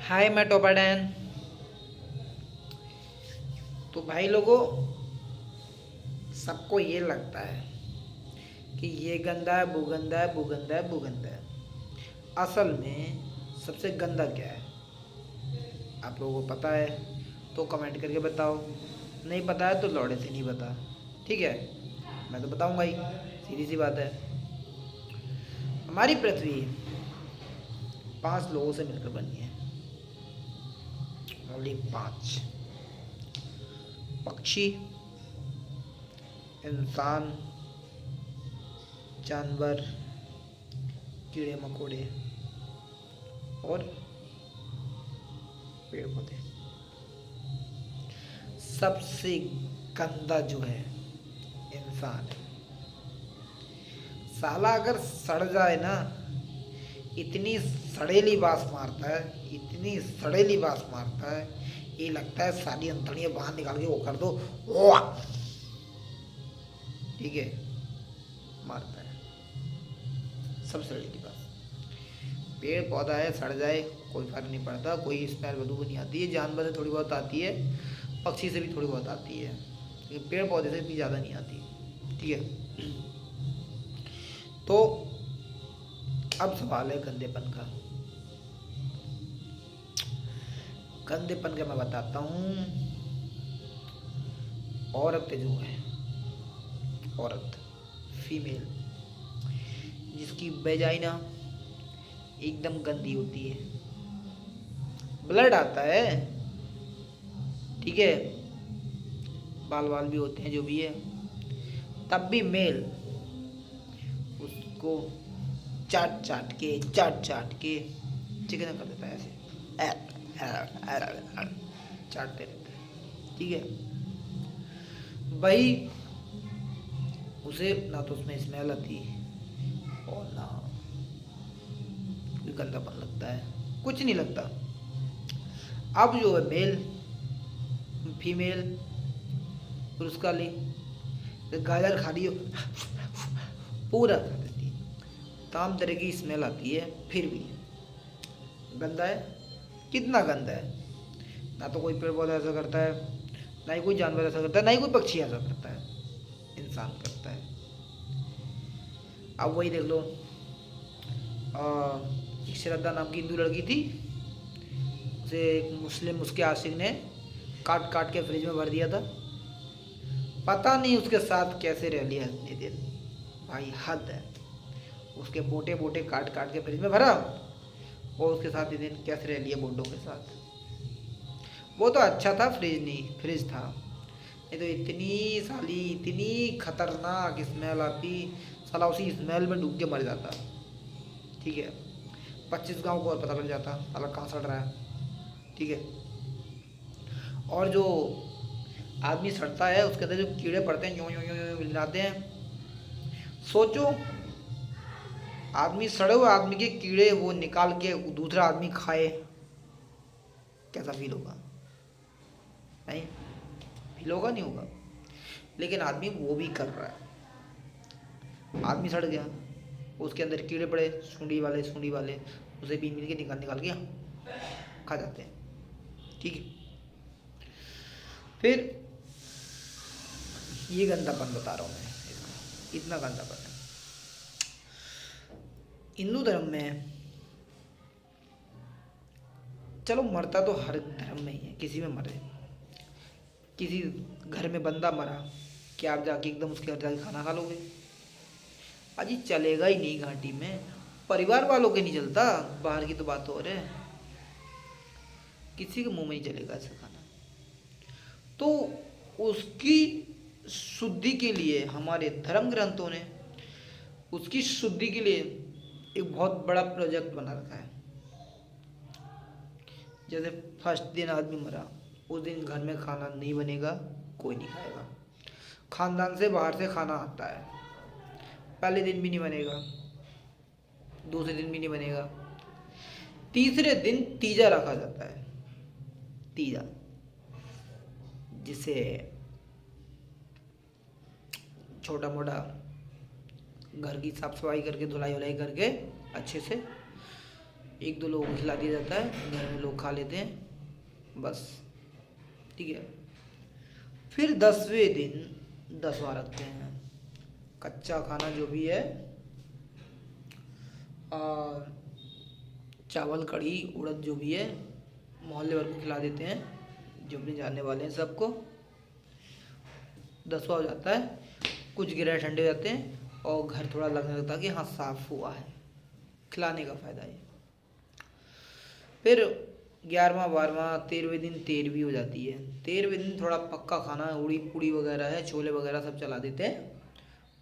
हाय मैं टोपाडैन। तो भाई लोगों, सबको ये लगता है कि ये गंदा है, वो गंदा है, वो गंदा है, वो गंदा है। असल में सबसे गंदा क्या है आप लोगों को पता है? तो कमेंट करके बताओ। नहीं पता है तो लौड़े से नहीं बता। ठीक है, मैं तो बताऊंगा ही, सीधी सी बात है। हमारी पृथ्वी 5 लोगों से मिलकर बनी है। ओनली 5। पक्षी, इंसान, जानवर, कीड़े मकोड़े और पेड़ पौधे। सबसे गंदा जो है इंसान है। साला अगर सड़ जाए ना, इतनी सड़ेली बास मारता है, इतनी सड़ेली बास मारता है, ये लगता है सारी अंतड़ियां बाहर निकाल के वो कर दो। वाह! ठीक है, मारता है सब सड़ेली बास। पेड़ पौधा है, सड़ जाए कोई फर्क नहीं पड़ता, कोई स्मेल बदबू नहीं आती है। जानवर से थोड़ी बहुत आती है, पक्षी से भी थोड़ी बहुत आती है, लेकिन पेड़ पौधे से इतनी ज़्यादा नहीं आती। ठीक है, तो अब सवाल है गंदेपन का। गंदेपन का मैं बताता हूँ। औरत जो है, औरत, फीमेल, जिसकी वेजाइना एकदम गंदी होती है, ब्लड आता है, ठीक है, बाल बाल भी होते हैं जो भी है, तब भी मेल उसको चाट चाट के चिकन कर देता है ऐसे, चाटते रहते हैं। ठीक है, भाई उसे ना तो उसमें स्मेल आती और ना कोई गंदापन लगता है, कुछ नहीं लगता। अब जो है मेल, फीमेल, पुरुष का ले, गाजर खा रही हो पूरा खा देती है, तमाम तरह की स्मेल आती है, फिर भी गंदा है। कितना गंदा है? ना तो कोई पेड़ पौधा ऐसा करता है, ना ही कोई जानवर ऐसा करता है, ना ही कोई पक्षी ऐसा करता है, इंसान करता है। अब वही देख लो, एक श्रद्धा नाम की हिंदू लड़की थी, उसे एक मुस्लिम उसके आशिक ने काट काट के फ्रिज में भर दिया था। पता नहीं उसके साथ कैसे रह लिया इतने दिन। भाई हद है, उसके बोटे बोटे काट काट के फ्रिज में भरा और उसके साथ इतने दिन कैसे रह लिया बोटों के साथ। वो तो अच्छा था, फ्रिज नहीं, फ्रिज था, नहीं तो इतनी साली, इतनी खतरनाक स्मेल आती, साला उसी स्मेल में डूब के मर जाता। ठीक है, 25 गांव को और पता लग जाता साला कहाँ सड़ रहा है। ठीक है, और जो आदमी सड़ता है उसके अंदर जो कीड़े पड़ते हैं, यूं यूं यूं यूं मिलाते हैं। सोचो, आदमी सड़े हुए आदमी के कीड़े वो निकाल के दूसरा आदमी खाए, कैसा फील होगा? नहीं फील होगा, नहीं होगा। लेकिन आदमी वो भी कर रहा है। आदमी सड़ गया, उसके अंदर कीड़े पड़े, सूंडी वाले उसे बीन बीन के निकाल निकाल के खा जाते हैं। ठीक है, फिर ये गंदापन बता रहा हूँ मैं इसका, इतना गंदापन है। हिंदू धर्म में चलो मरता तो हर धर्म में ही है, किसी में मरे, किसी घर में बंदा मरा, क्या आप जाके एकदम उसके घर जाके खाना खा लोगे? अजी चलेगा ही नहीं घाटी में, परिवार वालों के नहीं चलता, बाहर की तो बात हो रही है, किसी के मुंह में नहीं चलेगा ऐसा खाना। तो उसकी शुद्धि के लिए हमारे धर्म ग्रंथों ने उसकी शुद्धि के लिए एक बहुत बड़ा प्रोजेक्ट बना रखा है। जैसे फर्स्ट दिन आदमी मरा, उस दिन घर में खाना नहीं बनेगा, कोई नहीं खाएगा, खानदान से बाहर से खाना आता है, पहले दिन भी नहीं बनेगा, दूसरे दिन भी नहीं बनेगा, तीसरे दिन तीजा रखा जाता है। तीजा, जिसे छोटा मोटा घर की साफ सफाई करके, धुलाई वुलाई करके अच्छे से एक दो लोगों को खिला दिया जाता है, घर में लोग खा लेते हैं बस। ठीक है। फिर 10वें दिन 10वां रखते हैं। कच्चा खाना जो भी है, और चावल कढ़ी उड़द जो भी है, मोहल्ले वालों को खिला देते हैं, जो भी जानने वाले हैं सबको। 10वां हो जाता है, कुछ गिरह ठंडे हो जाते हैं और घर थोड़ा लगने लगता है कि हाँ साफ हुआ है। खिलाने का फ़ायदा है। फिर 11वां 12वां 13वें दिन 13वीं हो जाती है। 13वें दिन थोड़ा पक्का खाना, उड़ी पूड़ी वगैरह है, छोले वगैरह सब चला देते हैं,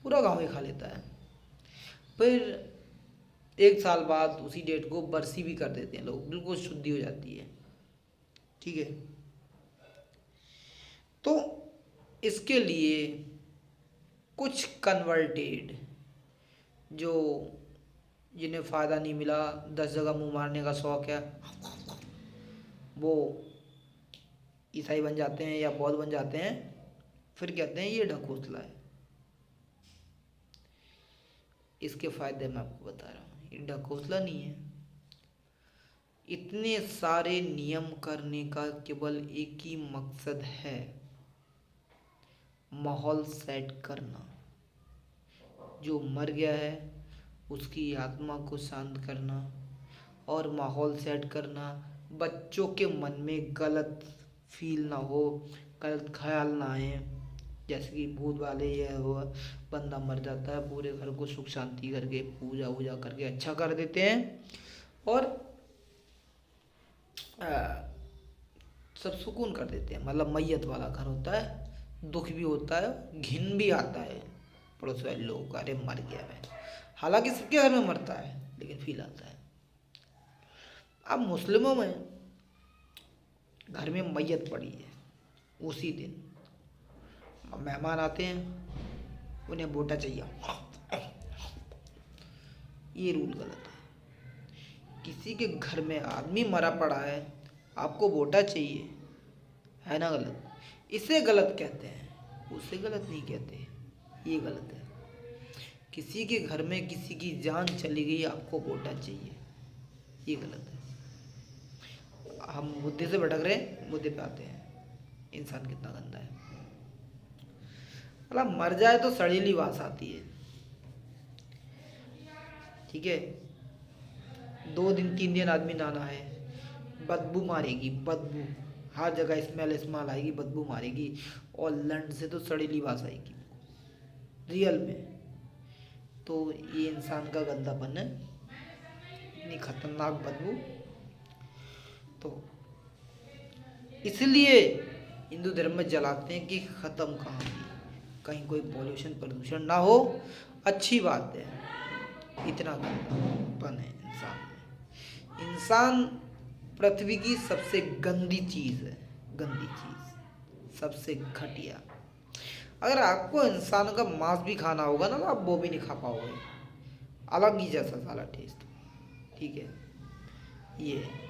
पूरा गांव ही खा लेता है। फिर 1 साल बाद उसी डेट को बरसी भी कर देते हैं लोग, बिल्कुल शुद्धि हो जाती है। ठीक है। तो इसके लिए कुछ कन्वर्टेड, जो जिन्हें फ़ायदा नहीं मिला, 10 जगह मुंह मारने का शौक़ है, वो ईसाई बन जाते हैं या बौद्ध बन जाते हैं। फिर कहते हैं ये ढकोसला है। इसके फ़ायदे मैं आपको बता रहा हूँ, ये ढकोसला नहीं है। इतने सारे नियम करने का केवल एक ही मकसद है, माहौल सेट करना। जो मर गया है उसकी आत्मा को शांत करना और माहौल सेट करना। बच्चों के मन में गलत फील ना हो, गलत ख्याल ना आए, जैसे कि भूत वाले ये हो, बंदा मर जाता है, पूरे घर को सुख शांति करके पूजा वूजा करके अच्छा कर देते हैं और सब सुकून कर देते हैं। मतलब मैयत वाला घर होता है, दुख भी होता है, घिन भी आता है पड़ोस वाले लोगों का, अरे मर गया मैं। हालांकि सबके घर में मरता है, लेकिन फील आता है। अब मुस्लिमों में घर में मैयत पड़ी है, उसी दिन मेहमान आते हैं, उन्हें बोटा चाहिए। ये रूल गलत है। किसी के घर में आदमी मरा पड़ा है, आपको बोटा चाहिए, है ना गलत? इसे गलत कहते हैं, उसे गलत नहीं कहते। ये गलत है। किसी के घर में किसी की जान चली गई, आपको बोटा चाहिए, ये गलत है। हम मुद्दे से भटक रहे हैं, मुद्दे पे आते हैं। इंसान कितना गंदा है। मतलब मर जाए तो सड़ीली वास आती है। ठीक है। 2 दिन 3 दिन आदमी नहाना है, बदबू मारेगी, बदबू हर जगह, स्मेल स्मेल आएगी, बदबू मारेगी और लंड से तो सड़ीली वास आएगी रियल में। तो ये इंसान का गंदापन है, इतनी खतरनाक बदबू। तो इसलिए हिंदू धर्म में जलाते हैं कि ख़त्म कहानी, कहीं कोई पॉल्यूशन प्रदूषण ना हो। अच्छी बात है। इतना गंदापन है इंसान में। इंसान पृथ्वी की सबसे गंदी चीज़ है, गंदी चीज़, सबसे घटिया। अगर आपको इंसान का मांस भी खाना होगा ना, तो आप वो भी नहीं खा पाओगे, अलग ही जैसा साला टेस्ट। ठीक है। ये है।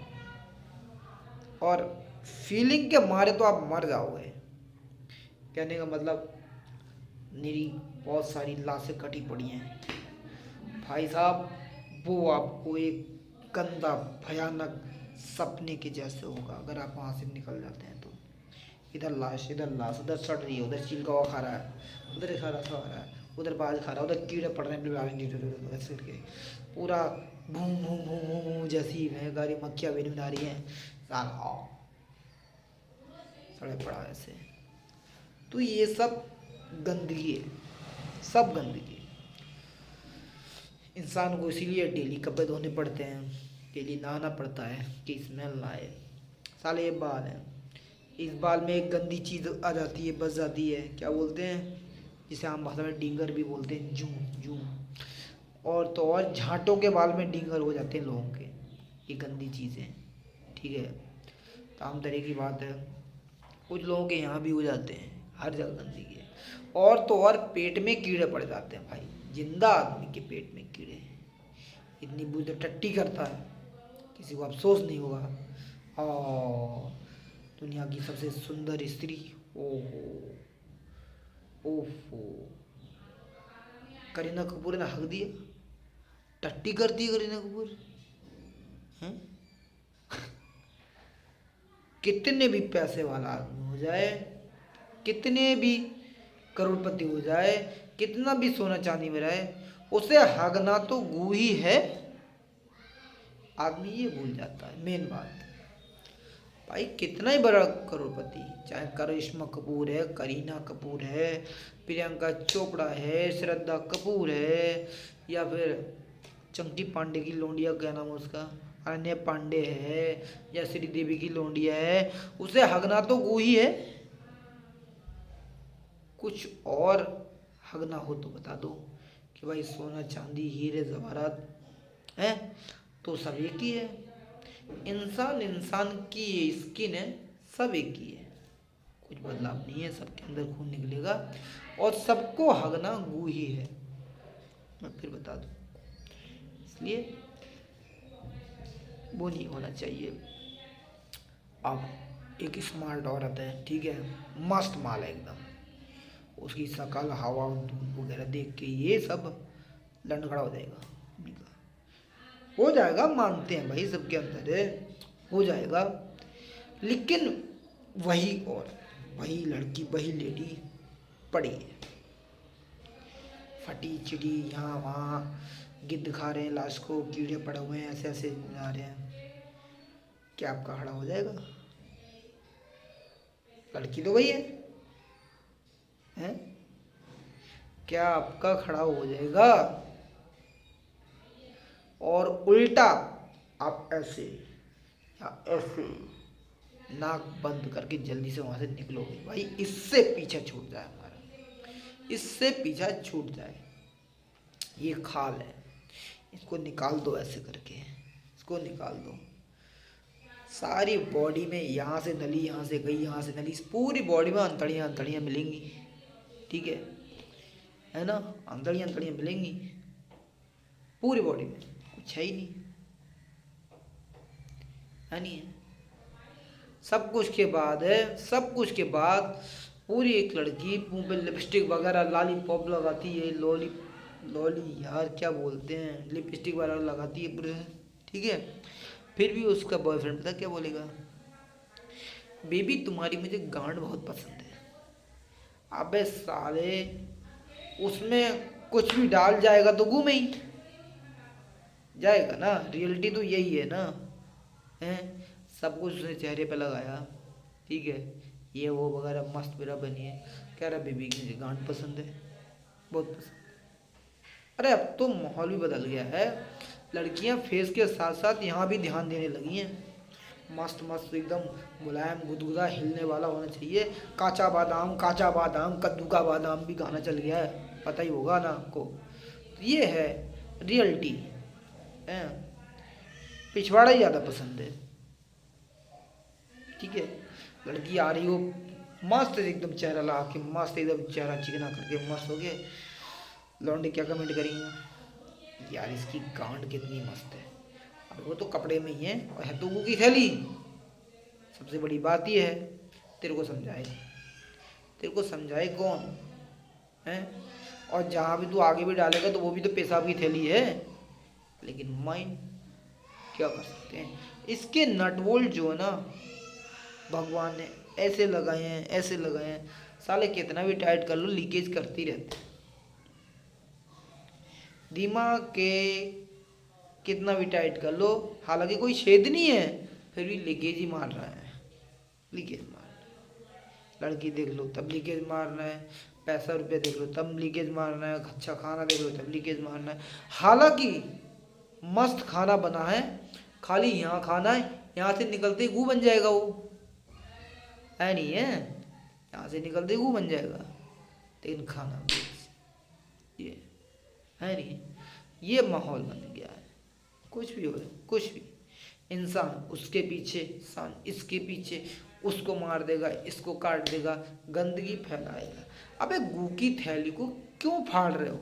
और फीलिंग के मारे तो आप मर जाओगे। कहने का मतलब, मेरी बहुत सारी लाशें कटी पड़ी हैं भाई साहब, वो आपको एक गंदा भयानक सपने के जैसे होगा अगर आप वहाँ से निकल जाते हैं तो। इधर लाश, उधर सड़ रही है, उधर चील कौवा खा रहा है, उधर खा रहा है, उधर बाज खा रहा है, उधर कीड़े पड़ रहे हैं ऐसे करके, पूरा भूम भूम भूम भूम भूम जैसी गाड़ी मक्खियाँ भी बना रही हैं, साला सड़े पड़ा है ऐसे। तो ये सब गंदगी है, सब गंदगी। इंसान को इसीलिए डेली कपड़े धोने पड़ते हैं, डेली नहाना पड़ता है कि स्मेल ना आए। साले ये बाल है, इस बाल में एक गंदी चीज़ आ जाती है, बस जाती है, क्या बोलते हैं जिसे आम भाषा में डींगर भी बोलते हैं, जू जू। और तो और झांटों के बाल में डींगर हो जाते हैं लोगों के, ये गंदी चीज़ें। ठीक है। तो आम तरह की बात है, कुछ लोगों के यहाँ भी हो जाते हैं, हर जगह गंदगी है। और तो और पेट में कीड़े पड़ जाते हैं भाई, जिंदा आदमी के पेट में कीड़े। इतनी बुरी टट्टी करता है, किसी को अफसोस नहीं होगा। और दुनिया की सबसे सुंदर स्त्री, ओहो ओहो, करीना कपूर ने हक दिया, टट्टी करती है करीना कपूर। हैं? कितने भी पैसे वाला आदमी हो जाए, कितने भी करोड़पति हो जाए, कितना भी सोना चांदी में रहे, उसे हगना तो गू ही है। आदमी ये भूल जाता है मेन बात। भाई कितना ही बड़ा करोड़पति, चाहे करिश्मा कपूर है, करीना कपूर है, प्रियंका चोपड़ा है, श्रद्धा कपूर है, या फिर चंकी पांडे की लोंडिया, क्या नाम है उसका, अनन्या पांडे है, या श्रीदेवी की लोंडिया है, उसे हगना तो वो ही है। कुछ और हगना हो तो बता दो कि भाई सोना चांदी हीरे जवाहरात है तो सब एक ही है। इंसान इंसान की स्किन है, सब एक ही है, कुछ बदलाव नहीं है, सबके अंदर खून निकलेगा और सबको हगना गू ही है। मैं फिर बता दूं, इसलिए वो नहीं होना चाहिए। अब एक स्मार्ट औरत है, ठीक है, मस्त माल है एकदम, उसकी शकल हवा धूप वगैरह देख के ये सब लंडखड़ा हो जाएगा। हो जाएगा, मानते हैं भाई, सबके अंदर है, हो जाएगा। लेकिन वही और वही लड़की, वही लेडी पड़ी है, फटी चिड़ी, यहाँ वहाँ गिद्ध खा रहे हैं, लाश को कीड़े पड़े हुए हैं, ऐसे ऐसे जा रहे हैं, क्या आपका खड़ा हो जाएगा? लड़की तो वही है, हैं? क्या आपका खड़ा हो जाएगा? और उल्टा आप ऐसे या ऐसे नाक बंद करके जल्दी से वहां से निकलोगे, भाई इससे पीछा छूट जाए हमारा, इससे पीछा छूट जाए। ये खाल है, इसको निकाल दो, ऐसे करके इसको निकाल दो। सारी बॉडी में यहाँ से नली, यहाँ से गई, यहाँ से नली, पूरी बॉडी में अंतड़ियाँ अंतड़ियाँ मिलेंगी, ठीक है ना? अंतड़ियाँ अंतड़ियाँ मिलेंगी पूरी बॉडी में, कुछ है ही नहीं, है नहीं है। सब कुछ के बाद है, सब कुछ के बाद पूरी एक लड़की मुंह पे लिपस्टिक वगैरह लॉलीपॉप लगाती है, लॉली लॉली यार क्या बोलते हैं, लिपस्टिक वगैरह लगाती है पूरे, ठीक है। फिर भी उसका बॉयफ्रेंड पता क्या बोलेगा? बेबी तुम्हारी मुझे गांड बहुत पसंद है। अबे साले, उसमें कुछ भी डाल जाएगा तो घूमे ही जाएगा ना, रियलिटी तो यही है ना, हैं? सब कुछ उसने चेहरे पे लगाया, ठीक है, ये वो वगैरह मस्त मेरा बनी है, कह रहा बेबी की मुझे गांड पसंद है, बहुत पसंद। अरे अब तो माहौल भी बदल गया है, लड़कियां फेस के साथ साथ यहाँ भी ध्यान देने लगी हैं। मस्त मस्त एकदम मुलायम गुदगुदा हिलने वाला होना चाहिए। काचा बादाम, काचा बादाम, कद्दू का बादाम भी गाना चल गया है, पता ही होगा ना आपको। तो ये है रियलिटी है, पिछवाड़ा ही ज़्यादा पसंद है, ठीक है। लड़की आ रही हो मस्त एकदम चेहरा ला के, मस्त एकदम चेहरा चिकना करके मस्त हो गए, लौंडे क्या कमेंट करेंगे? यार इसकी गांड कितनी मस्त है। अब वो तो कपड़े में ही है और है तो वो की थैली। सबसे बड़ी बात ये है, तेरे को समझाए, तेरे को समझाए कौन है? और जहाँ भी तू आगे भी डालेगा तो वो भी तो पेशाब की थैली है। लेकिन माइंड क्या कर सकते हैं, इसके नट बोल्ट जो है ना भगवान ने ऐसे लगाए हैं, ऐसे लगाए हैं, साले कितना भी टाइट कर लो लीकेज करती रहती है। दिमाग के कितना भी टाइट कर लो, हालांकि कोई छेद नहीं है, फिर भी लीकेज ही मार रहा है, लीकेज मार रहा है। लड़की देख लो तब लीकेज मार रहा है, पैसा रुपये देख लो तब लीकेज मार रहा है, अच्छा खाना देख लो तब लीकेज मार रहा है। हालांकि मस्त खाना बना है, खाली यहाँ खाना है, यहाँ से निकलते ही गू बन जाएगा वो, है नहीं है, यहाँ से निकलते ही गू बन जाएगा, लेकिन खाना ये है नहीं। ये माहौल बन गया है, कुछ भी हो, कुछ भी, इंसान उसके पीछे, इंसान इसके पीछे, उसको मार देगा, इसको काट देगा, गंदगी फैलाएगा। अबे गू की थैली को क्यों फाड़ रहे हो?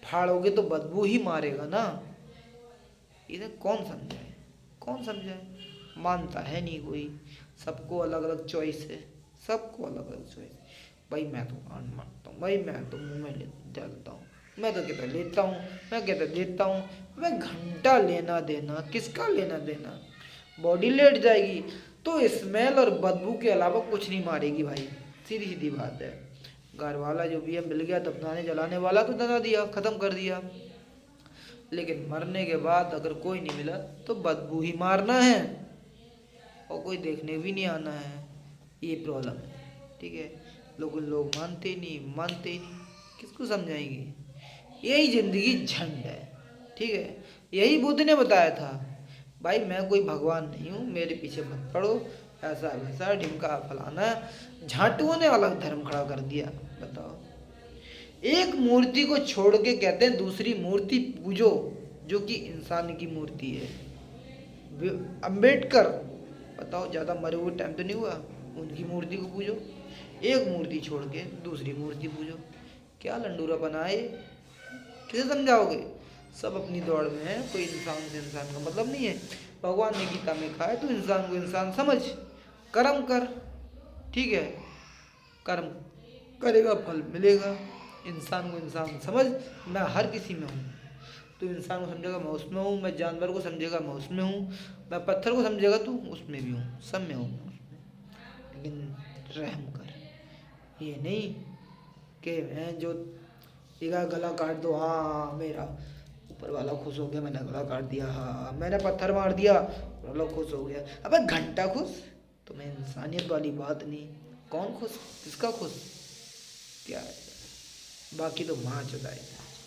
फाड़ोगे तो बदबू ही मारेगा ना। इन्हें कौन समझाए, कौन समझाए? मानता है नहीं कोई, सबको अलग अलग चॉइस है, सबको अलग अलग चॉइस। भाई मैं तो मानता हूँ भाई, मैं तो मुंह में डालता हूँ, मैं तो कहता लेता हूँ, मैं कहता देता हूँ। मैं घंटा लेना देना, किसका लेना देना? बॉडी लेट जाएगी तो स्मेल और बदबू के अलावा कुछ नहीं मारेगी भाई, सीधी सीधी बात है। घर वाला जो भी है मिल गया दफनाने जलाने वाला तो दफना दिया, ख़त्म कर दिया। लेकिन मरने के बाद अगर कोई नहीं मिला तो बदबू ही मारना है और कोई देखने भी नहीं आना है। ये प्रॉब्लम है, ठीक है। लोग मानते ही नहीं, मानते ही नहीं, किसको समझाएंगे? यही ज़िंदगी झंड है, ठीक है। यही बुद्ध ने बताया था, भाई मैं कोई भगवान नहीं हूँ, मेरे पीछे मत पड़ो, ऐसा वैसा ढिमका फलाना। झाटुओं ने अलग धर्म खड़ा कर दिया, बताओ। एक मूर्ति को छोड़ के कहते हैं दूसरी मूर्ति पूजो, जो कि इंसान की मूर्ति है। अंबेडकर, बताओ ज़्यादा मरे हुए टाइम तो नहीं हुआ, उनकी मूर्ति को पूजो। एक मूर्ति छोड़ के दूसरी मूर्ति पूजो, क्या लंडूरापन आए? किसे समझाओगे? सब अपनी दौड़ में है, कोई इंसान से इंसान का मतलब नहीं है। भगवान ने गीता में कहा है तो इंसान को इंसान समझ, कर्म कर, ठीक है। कर्म करेगा फल मिलेगा। इंसान को इंसान समझ, मैं हर किसी में हूँ। तू इंसान को समझेगा मैं उसमें हूँ, मैं जानवर को समझेगा मैं उसमें हूँ, मैं पत्थर को समझेगा तू उसमें भी हूँ, सब में हूँ। लेकिन रहम कर, ये नहीं कि मैं जो दिखा गला काट दो, हाँ मेरा ऊपर वाला खुश हो गया, मैंने गला काट दिया, हाँ मैंने पत्थर मार दिया ऊपर वाला खुश हो गया। अबे घंटा खुश, तुम्हें इंसानियत वाली बात नहीं। कौन खुश, किसका खुश, क्या है? बाकी तो माँ चुदाई।